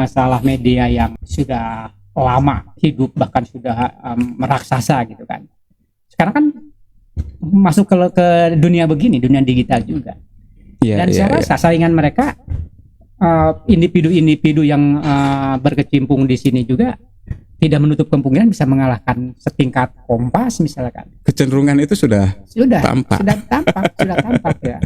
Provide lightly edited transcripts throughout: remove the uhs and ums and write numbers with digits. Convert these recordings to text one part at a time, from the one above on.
masalah media yang sudah lama hidup, bahkan sudah meraksasa gitu kan. Sekarang kan masuk ke dunia begini, dunia digital juga. Dan saya rasa saingan mereka individu-individu yang berkecimpung di sini juga tidak menutup kemungkinan bisa mengalahkan setingkat Kompas misalkan. Kecenderungan itu sudah tampak Ya.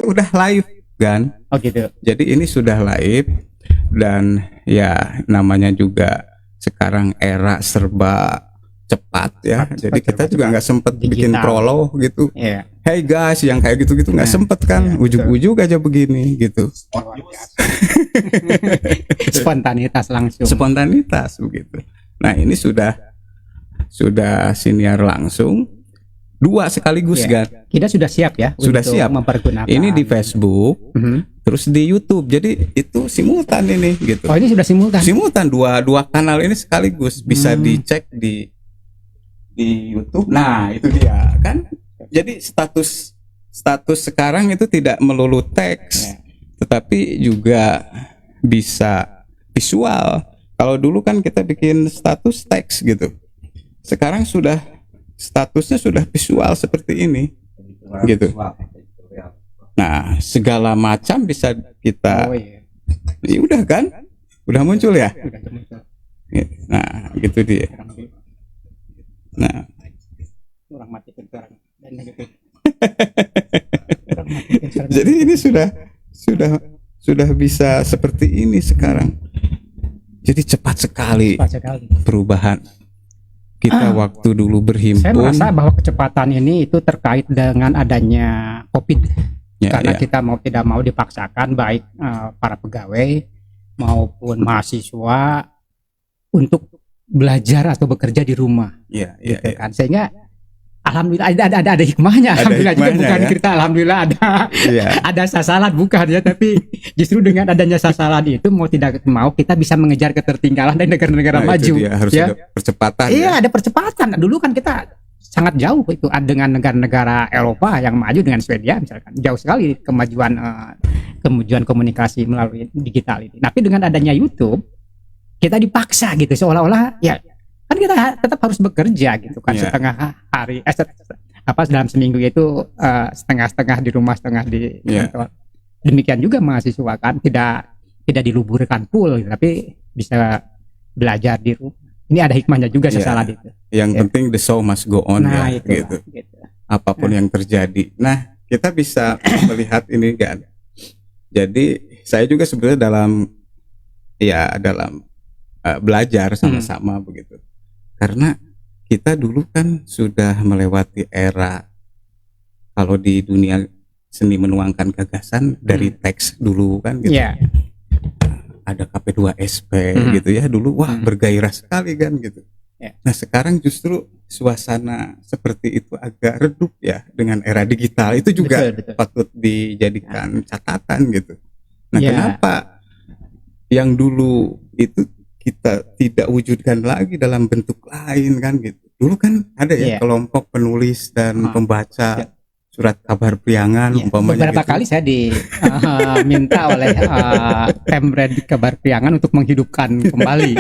Udah live kan? Oh gitu. Jadi ini sudah live dan ya namanya juga sekarang era serba cepat ya. Jadi kita juga nggak sempet bikin prolog gitu. Yeah. Hey guys, yang kayak gitu-gitu nggak sempet kan? Ujuk-ujuk aja begini gitu. Spontanitas langsung. Spontanitas begitu. Nah ini sudah siniar langsung. 2 sekaligus kan? Kita sudah siap ya. Sudah untuk siap mempergunakan. ini di Facebook, terus di YouTube. Jadi itu simultan ini gitu. Oh ini sudah simultan. Simultan dua kanal ini sekaligus bisa dicek di YouTube. Nah itu dia kan. Jadi status sekarang itu tidak melulu teks, tetapi juga bisa visual. Kalau dulu kan kita bikin status teks gitu. Sekarang statusnya sudah visual seperti ini gitu. Nah segala macam bisa kita ya udah kan udah muncul ya. Nah gitu dia. Nah jadi ini sudah bisa seperti ini sekarang. Jadi cepat sekali perubahan. Kita waktu dulu berhimpun. Saya merasa bahwa kecepatan ini itu terkait dengan adanya COVID. Karena kita mau tidak mau dipaksakan baik para pegawai maupun mahasiswa untuk belajar atau bekerja di rumah. Kan. Sehingga alhamdulillah ada hikmahnya. Alhamdulillah juga bukan kita alhamdulillah ada sasaran bukan ya, tapi justru dengan adanya sasaran itu mau tidak mau kita bisa mengejar ketertinggalan dari negara-negara maju. Harus ada percepatan. Iya, ada percepatan. Dulu kan kita sangat jauh itu dengan negara-negara Eropa yang maju dengan Swedia misalkan. Jauh sekali kemajuan komunikasi melalui digital ini. Tapi dengan adanya YouTube kita dipaksa gitu seolah-olah ya kan kita tetap harus bekerja gitu kan setengah hari dalam seminggu itu setengah di rumah setengah di kantor. Demikian juga mahasiswa kan tidak diluburkan full tapi bisa belajar di rumah. Ini ada hikmahnya juga sasaran itu. Yang penting the show must go on gitu. Apapun yang terjadi. Nah, kita bisa melihat ini kan. Jadi saya juga sebenarnya dalam belajar sama-sama begitu. Karena kita dulu kan sudah melewati era kalau di dunia seni menuangkan gagasan dari teks dulu kan gitu. Ada KP2SP gitu ya dulu bergairah sekali kan gitu. Nah sekarang justru suasana seperti itu agak redup ya dengan era digital itu juga betul. Patut dijadikan catatan gitu. Nah kenapa yang dulu itu kita tidak wujudkan lagi dalam bentuk lain kan gitu. Dulu kan ada kelompok penulis dan pembaca surat kabar priangan umpamanya beberapa kali saya diminta oleh Pemred Kabar Priangan untuk menghidupkan kembali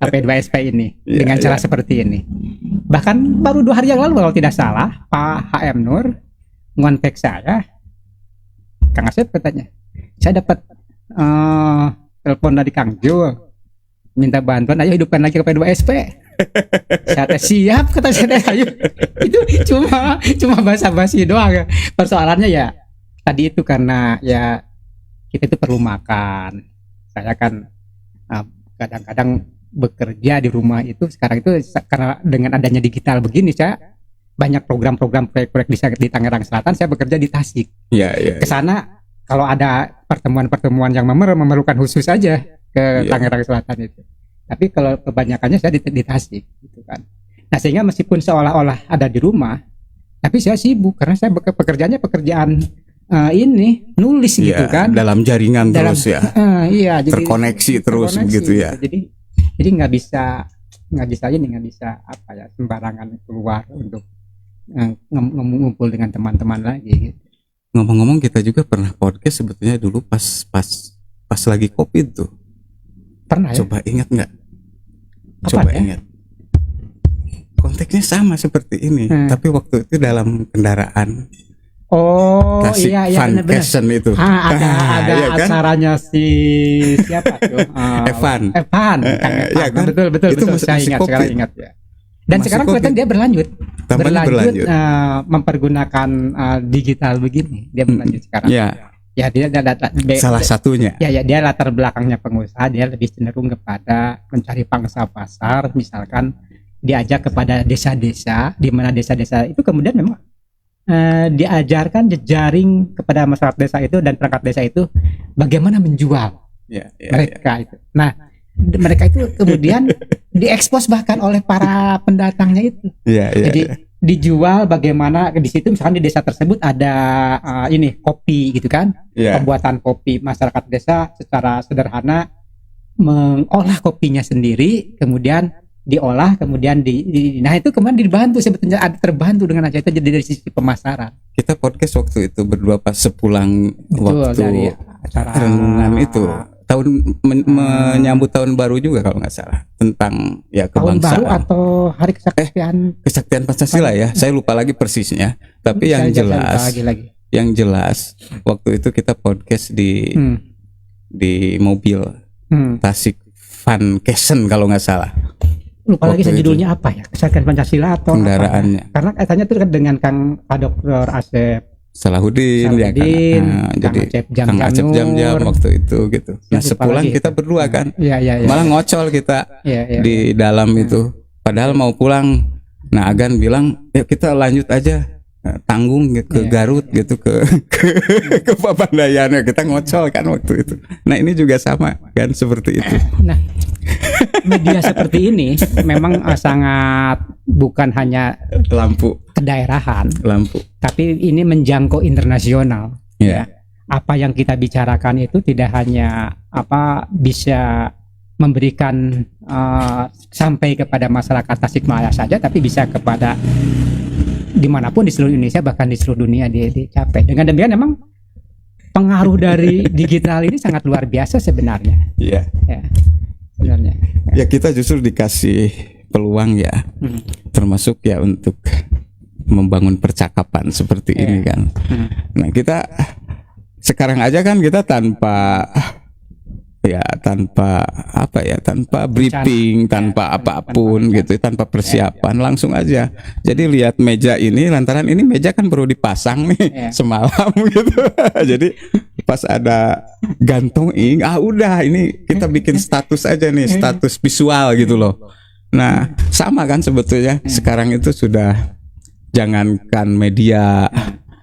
KP2SP ini dengan cara seperti ini. Bahkan baru 2 hari yang lalu kalau tidak salah Pak HM Nur ngontek saya, Kang Asep katanya, saya dapat telepon dari Kang Jo minta bantuan, ayo hidupkan lagi KP2SP. Saya siap kata saya, ayo. Itu cuma basa-basi doang ya. Persoalannya ya tadi itu karena ya kita itu perlu makan. Saya kan kadang-kadang bekerja di rumah itu sekarang itu karena dengan adanya digital begini saya banyak program-program proyek-proyek di Tangerang Selatan, saya bekerja di Tasik. Ke sana kalau ada pertemuan-pertemuan yang memerlukan khusus aja ke Tangerang Selatan itu. Tapi kalau kebanyakannya saya di Tasik gitu kan. Nah, sehingga meskipun seolah-olah ada di rumah, tapi saya sibuk karena saya pekerjaannya pekerjaan ini nulis gitu Ya, kan. dalam jaringan Dalam- terus ya, Iya, jadi terkoneksi terus terkoneksi begitu ya. gitu. Jadi nggak bisa apa ya sembarangan keluar untuk ngumpul dengan teman-teman lagi gitu. Ngomong-ngomong, kita juga pernah podcast sebetulnya dulu pas lagi COVID tuh. Pernah ya? Coba ingat nggak? Kapan Coba ya? ingat. Konteksnya sama seperti ini, tapi waktu itu dalam kendaraan Oh Tasik iya benar-benar. Funcation itu. Ada iya kan? acaranya si siapa tuh? Evan. Kang Evan. Iya kan? Betul Itu saya masih ingat COVID. sekarang ingat ya. Dan Masih sekarang COVID. kelihatan dia berlanjut Berlanjut. mempergunakan digital begini. Dia berlanjut sekarang. Ya, Ya dia salah satunya. ya dia latar belakangnya pengusaha, dia lebih cenderung kepada mencari pangsa pasar, misalkan diajak kepada desa-desa, di mana desa-desa itu kemudian memang diajarkan jejaring kepada masyarakat desa itu dan perangkat desa itu bagaimana menjual Ya, mereka itu. Nah, mereka itu kemudian diekspos bahkan oleh para pendatangnya itu. Ya, Jadi dijual bagaimana di situ misalkan di desa tersebut ada ini kopi gitu kan. ya. Pembuatan kopi, masyarakat desa secara sederhana mengolah kopinya sendiri, kemudian diolah, kemudian nah itu kemudian dibantu, sebetulnya ada terbantu dengan aja itu jadi dari sisi pemasaran. Kita podcast waktu itu berdua pas sepulang Betul, dari waktu acara renungan itu menyambut tahun baru juga kalau nggak salah, tentang ya tahun baru kebangsaan, atau hari kesaktian. kesaktian Pancasila ya. Saya lupa lagi persisnya, tapi yang Saya lupa jelas lagi. yang jelas waktu itu kita podcast di mobil Tasik Funcation kalau nggak salah. Lupa lagi Waktu itu. judulnya apa ya, kesaktian Pancasila atau Kendaraannya. apa? Karena katanya itu dengan Kang Pak Dr. Asep Salahuddin ya kan. Nah, Kang jadi Acep Kang Acep Jam-Jam waktu itu gitu. Nah, Lupa sepulang lagi kita itu. berdua kan. Iya. Malah ngocol kita Iya. di dalam itu. Padahal mau pulang. Nah, Agan bilang, "Yuk kita lanjut aja tanggung ke Iya. Garut gitu ke Papandayan." Ya, kita ngocol kan waktu itu. Nah, ini juga sama kan seperti itu. Nah, media seperti ini memang sangat bukan hanya Lampu, kedaerahan, lampu. tapi ini menjangkau internasional. Iya. Apa yang kita bicarakan itu tidak hanya bisa memberikan sampai kepada masyarakat Tasikmalaya saja, tapi bisa kepada dimanapun di seluruh Indonesia, bahkan di seluruh dunia dicapai. Dengan demikian memang pengaruh dari digital ini sangat luar biasa sebenarnya. Iya. Ya, sebenarnya. Ya, kita justru dikasih peluang ya, termasuk ya untuk membangun percakapan seperti ini kan. Nah, kita sekarang aja kan kita tanpa briefing, tanpa apapun gitu, tanpa persiapan, langsung aja. Jadi lihat meja ini, lantaran ini meja kan baru dipasang nih semalam gitu. Jadi pas ada gantungin, udah ini kita bikin status aja nih, status visual gitu loh. Nah, sama kan sebetulnya sekarang itu sudah, jangankan media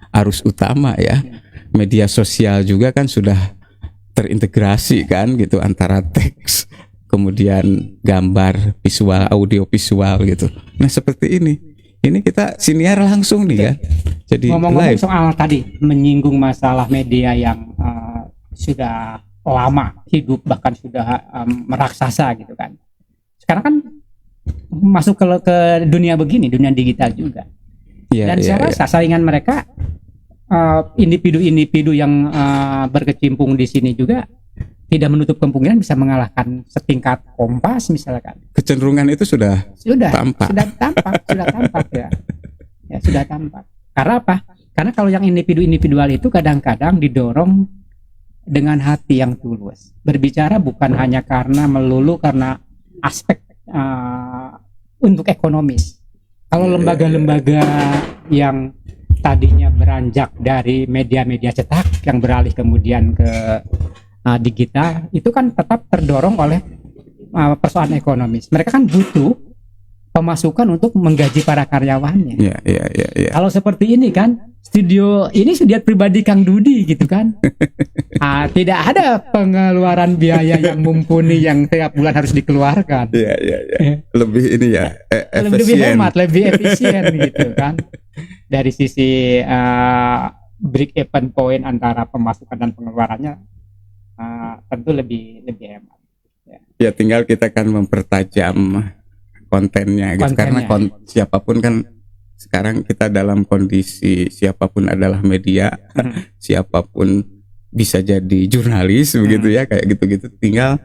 arus utama ya, media sosial juga kan sudah terintegrasi kan gitu, antara teks kemudian gambar, visual, audio visual gitu. Nah, seperti ini kita siniar langsung nih kan. Jadi ngomong-ngomong live. soal tadi menyinggung masalah media yang sudah lama hidup, bahkan sudah meraksasa gitu kan. Sekarang kan masuk ke dunia begini, dunia digital juga. Dan saya rasa saingan mereka individu-individu yang berkecimpung di sini juga tidak menutup kemungkinan bisa mengalahkan setingkat Kompas misalkan. Kecenderungan itu sudah tampak ya. Ya, sudah tampak. Karena apa? Karena kalau yang individu-individual itu kadang-kadang didorong dengan hati yang tulus. Berbicara bukan hanya melulu karena aspek untuk ekonomis. Kalau lembaga-lembaga yang tadinya beranjak dari media-media cetak yang beralih kemudian ke digital, itu kan tetap terdorong oleh persoalan ekonomis. Mereka kan butuh pemasukan untuk menggaji para karyawannya. Iya. Kalau seperti ini kan, studio ini studio pribadi Kang Dudi gitu kan. Tidak ada pengeluaran biaya yang mumpuni yang tiap bulan harus dikeluarkan. Iya. Lebih ini ya, lebih hemat, lebih efisien gitu kan. Dari sisi break even point antara pemasukan dan pengeluarannya tentu lebih hemat. Ya tinggal kita kan mempertajam kontennya gitu. Karena siapapun kan sekarang kita dalam kondisi siapapun adalah media, siapapun bisa jadi jurnalis begitu ya, kayak gitu-gitu. Tinggal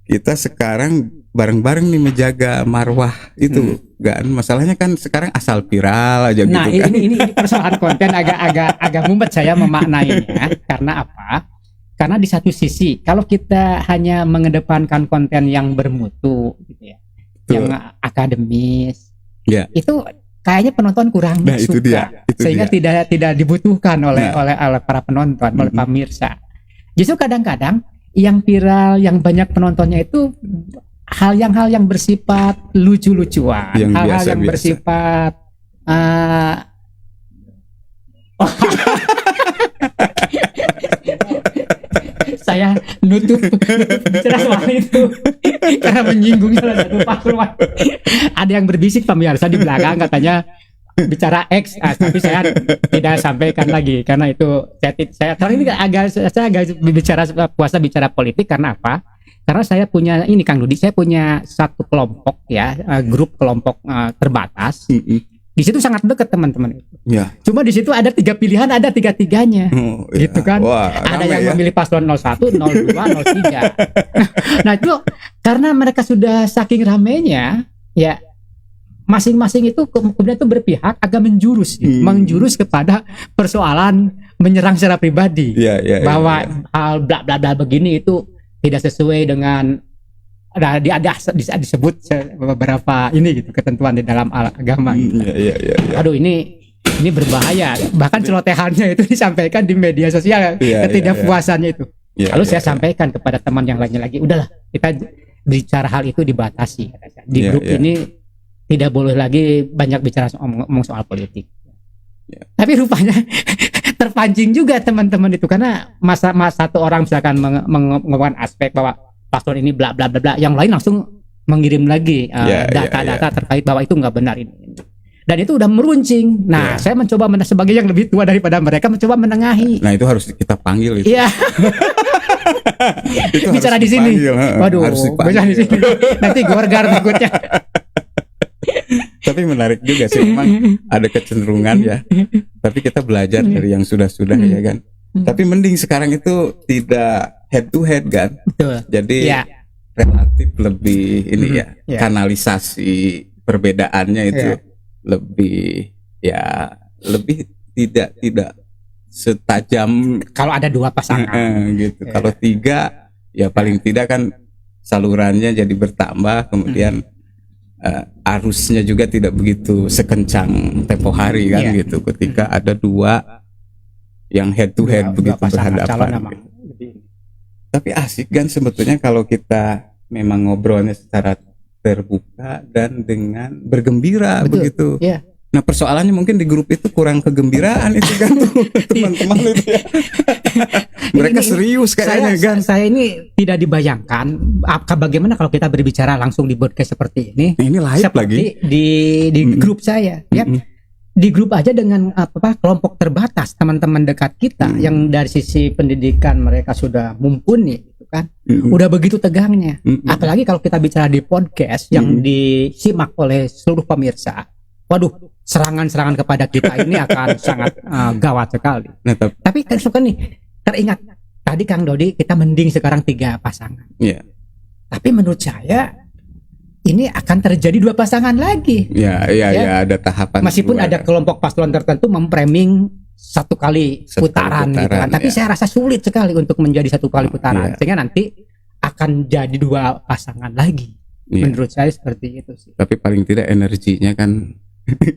kita sekarang bareng-bareng nih menjaga marwah itu kan. Masalahnya kan sekarang asal viral aja nah, gitu kan. Ini persoalan konten agak mumet saya memaknainya. Karena apa? Karena di satu sisi kalau kita hanya mengedepankan konten yang bermutu gitu ya, yang akademis, itu kayaknya penonton kurang suka, sehingga tidak dibutuhkan oleh para penonton, oleh pemirsa. Justru kadang-kadang yang viral, yang banyak penontonnya itu hal yang bersifat lucu-lucuan, hal-hal yang bersifat saya nutup bicara soal itu karena menyinggung salah satu paslon. Ada yang berbisik pemirsa di belakang katanya bicara X, tapi saya tidak sampaikan lagi karena itu saya ini saya agak puasa bicara politik. Karena apa? Karena saya punya ini, Kang Dudi, saya punya satu kelompok ya, grup kelompok terbatas. Di situ sangat dekat teman-teman itu. Ya. Cuma di situ ada 3 pilihan, ada 3-3-nya. Gitu kan. Wah, ada yang memilih paslon 01, 02, 03. Nah, itu karena mereka sudah saking ramenya ya, masing-masing itu kemudian itu berpihak agak menjurus kepada persoalan menyerang secara pribadi. Bahwa hal bla bla bla begini itu tidak sesuai dengan disebut beberapa ini gitu, ketentuan di dalam agama gitu. Aduh, ini berbahaya. Bahkan celotehannya itu disampaikan di media sosial, ketidakpuasannya itu. Lalu saya sampaikan kepada teman yang lainnya lagi, udahlah kita bicara hal itu dibatasi. Di grup ini tidak boleh lagi banyak bicara ngomong soal politik. Tapi rupanya terpancing juga teman-teman itu, karena masa satu orang misalkan mengomongkan aspek bahwa paslon ini bla bla bla bla, yang lain langsung mengirim lagi data-data terkait bahwa itu nggak benar ini. Dan itu udah meruncing. Nah, saya mencoba sebagai yang lebih tua daripada mereka mencoba menengahi. Nah, itu harus kita panggil itu. Iya. Bicara di sini. Waduh, bicara di sini. Nanti gorgar takutnya. Tapi menarik juga sih, memang ada kecenderungan ya. Tapi kita belajar dari yang sudah-sudah ya kan. Tapi mending sekarang itu tidak head to head kan. Betul. Jadi relatif lebih ini kanalisasi perbedaannya itu lebih tidak setajam kalau ada 2 pasangan gitu. Kalau 3 ya paling tidak kan salurannya jadi bertambah, kemudian arusnya juga tidak begitu sekencang tempo hari kan gitu. Ketika ada 2 yang head to head begitu berhadapan gitu. Tapi asik kan sebetulnya kalau kita memang ngobrolnya secara terbuka dan dengan bergembira. Betul, begitu. Nah, persoalannya mungkin di grup itu kurang kegembiraan itu kan teman-teman itu ya. Mereka serius kayaknya kan. Saya ini tidak dibayangkan bagaimana kalau kita berbicara langsung di podcast seperti ini. Ini live seperti lagi di grup saya ya. Di grup aja dengan kelompok terbatas teman-teman dekat kita yang dari sisi pendidikan mereka sudah mumpuni gitu kan. Udah begitu tegangnya. Apalagi kalau kita bicara di podcast yang disimak oleh seluruh pemirsa. Waduh, serangan-serangan kepada kita ini akan sangat gawat sekali. Nah, tapi kan suka nih teringat tadi Kang Dodi, kita mending sekarang 3 pasangan. Tapi menurut saya ini akan terjadi 2 pasangan lagi. Ya, ada tahapan. Meskipun ada kelompok paslon tertentu memframing 1 kali putaran gitu kan. Tapi saya rasa sulit sekali untuk menjadi 1 kali putaran. Sehingga nanti akan jadi 2 pasangan lagi. Menurut saya seperti itu sih. Tapi paling tidak energinya kan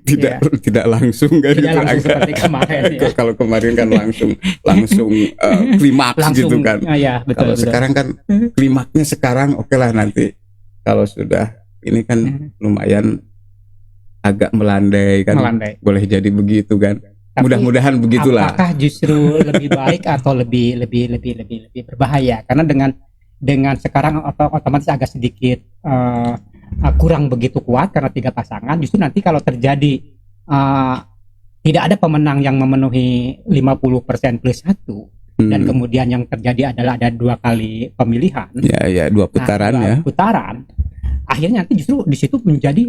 tidak langsung kan, tidak langsung seperti kemarin ya. Kalau kemarin kan langsung klimaks gitu kan. Betul, kalau betul. Sekarang kan klimaksnya sekarang oke lah, nanti kalau sudah ini kan lumayan agak melandai kan. Boleh jadi begitu kan. Tapi mudah-mudahan begitulah. Apakah justru lebih baik atau lebih berbahaya? Karena dengan sekarang otomatis agak sedikit kurang begitu kuat karena 3 pasangan. Justru nanti kalau terjadi tidak ada pemenang yang memenuhi 50% plus satu, dan kemudian yang terjadi adalah ada 2 kali pemilihan. Ya, 2 putaran Nah, 2 ya. putaran. Akhirnya nanti justru di situ menjadi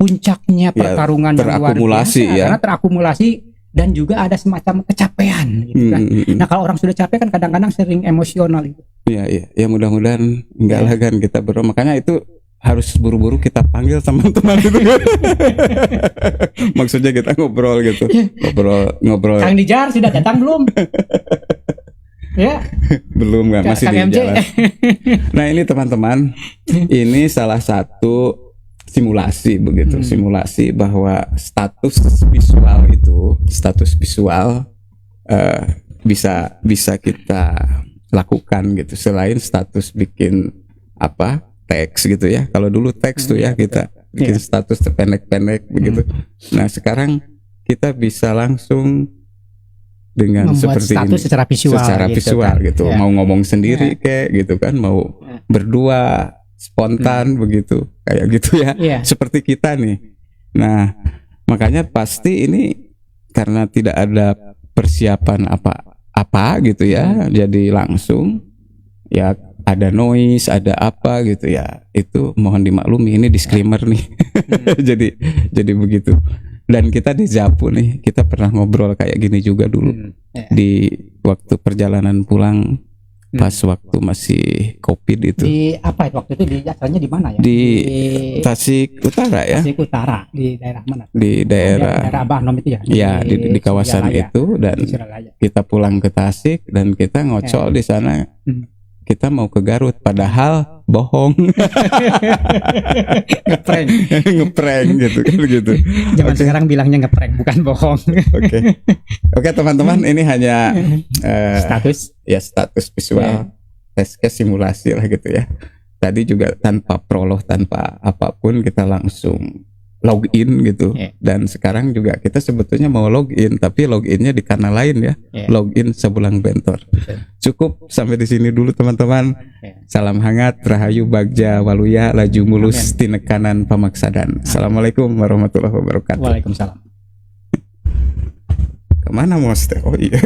puncaknya pertarungan yang luar terakumulasi biasa, ya. karena terakumulasi dan juga ada semacam kecapean gitu kan. Nah, kalau orang sudah capek kan kadang-kadang sering emosional itu. Iya. Ya mudah-mudahan enggak lah kan kita makanya itu harus buru-buru kita panggil teman-teman itu. Maksudnya kita ngobrol gitu. Ngobrol. Kang Dijar sudah datang belum? Ya, Belum kan, masih Kang di MJ. jalan. Nah, ini teman-teman, ini salah satu simulasi begitu, simulasi bahwa status visual bisa kita lakukan gitu, selain status bikin teks gitu ya. Kalau dulu teks tuh ya kita bikin status pendek-pendek begitu. Nah, sekarang kita bisa langsung dengan membuat seperti status ini secara visual gitu, Ya. mau ngomong sendiri kayak gitu kan, mau berdua spontan begitu kayak gitu ya. Seperti kita nih. Nah, makanya pasti ini karena tidak ada persiapan apa gitu ya, jadi langsung ya ada noise, ada apa gitu ya, itu mohon dimaklumi, ini disclaimer nih. jadi begitu. Dan kita di Zapu nih, kita pernah ngobrol kayak gini juga dulu di waktu perjalanan pulang, pas waktu masih COVID itu. Di apa itu waktu itu, di asalnya di mana ya? Di Tasik Utara ya. Tasik Utara, di daerah mana? Di daerah Abah Nom itu ya. Ya, di kawasan Suralaya. itu, dan kita pulang ke Tasik dan kita ngocol di sana. Kita mau ke Garut, padahal bohong. ngeprank gitu kan gitu. Zaman sekarang bilangnya ngeprank, bukan bohong. Oke, teman-teman, ini hanya status visual, test case simulasi lah gitu ya. Tadi juga tanpa prolog, tanpa apapun, kita langsung login gitu. Dan sekarang juga kita sebetulnya mau login, tapi loginnya di kanal lain ya. Login Sebulang Bentor. Cukup sampai di sini dulu teman-teman. Salam hangat, Rahayu Bagja Waluya, laju mulus tinekanan pamaksadan. Assalamualaikum warahmatullahi wabarakatuh. Waalaikumsalam. Kemana Mas? Oh iya.